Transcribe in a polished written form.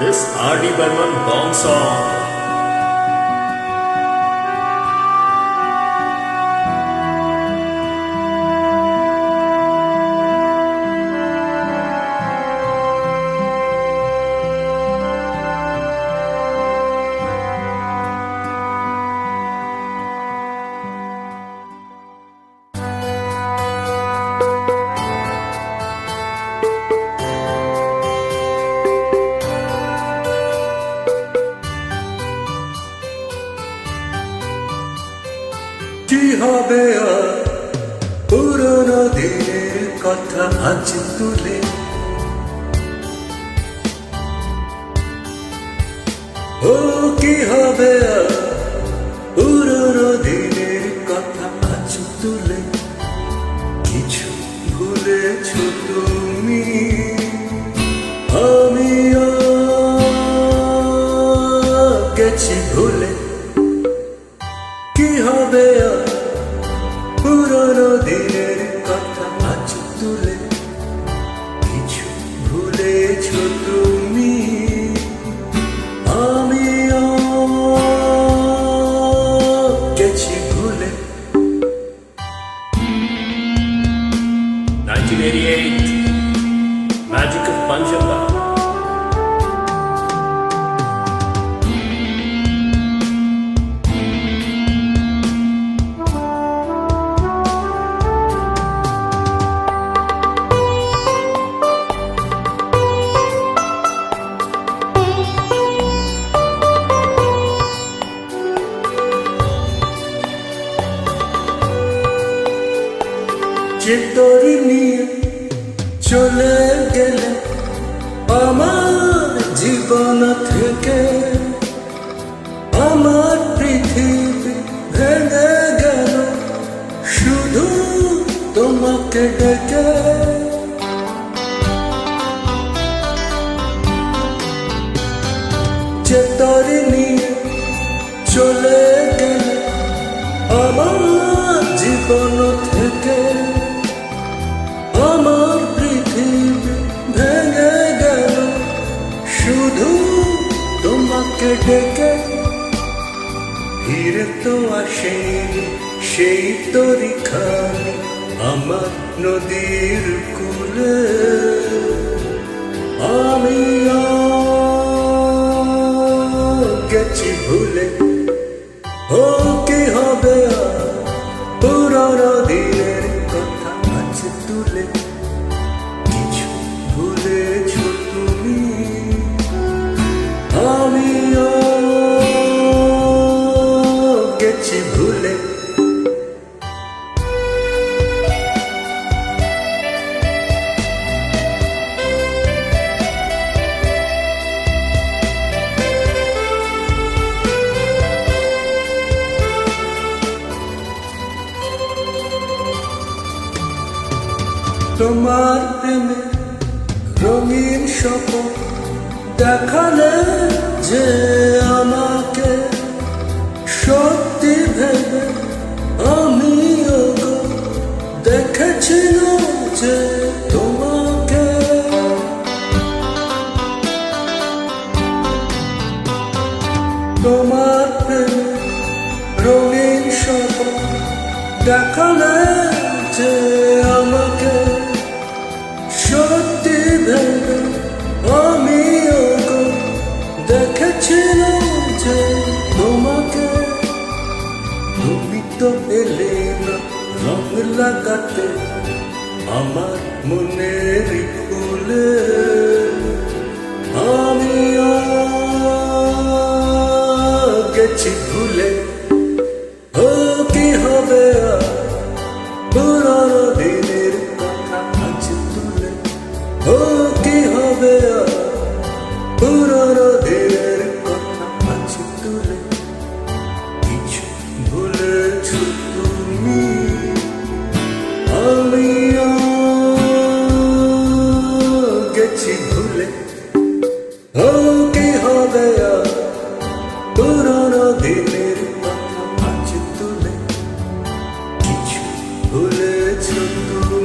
This R.D. Burman Bong song. কি হবে আর পুরনো দিনের কথা আজ তুলে, ও কি হবে আর পুরনো দিনের কথা আজ তুলে, কিছু ভুলেছ তুমি আমিও গেছি ভুলে। কি হবে আর পুরনো দিনের কথা আজ তুলে, কিছু ভুলেছ তুমি আমিও গেছি ভুলে। 1988 Magic of Panjanga. যে তোর নিয়ে চলে গেলে আমার জীবন থেকে, আমার পৃথিবী ভেঙে গেল শুধু তোমাকে ডেকে। যে তোর নিয়ে চলে গেলে আমার জীবন থেকে, আমার পৃথিবী ভেঙে গেল শুধু তোমাকে ডেকে। ফিরে তো আসেনি সেই তরি খানি আমার নদীর কূলে, আমিও গেছি ভুলে। ও কি হবে আর পুরনো দিনের কথা আজ তুলে, কিছু ভুলেছ তুমি আমিও গেছি ভুলে। তোমার প্রেমে রঙিন স্বপ্ন দেখালে যে আমাকে, সত্যি ভেবে আমিও দেখেছিলাম যে তোমাকে। তোমার প্রেমে রঙিন স্বপ্ন দেখালে যে আমাকে, সত্যি ভেবে আমিও দেখেছিলাম যে তোমাকে। তুমি তো এলে না রং লাগাতে আমার মনের ফুলে, আমিও গেছি ভুলে। ও কি হবে আর পুরনো দিনের কথা আজ তুলে, ও কি হবে আর পুরনো দিনের কথা আজ তুলে, কিছু ভুলেছ তুমি আমিও গেছি ভুলে। ও কি হবে আর পুরনো দিনের কথা আজ তুলে, কিছু ভুলেছ তুমি।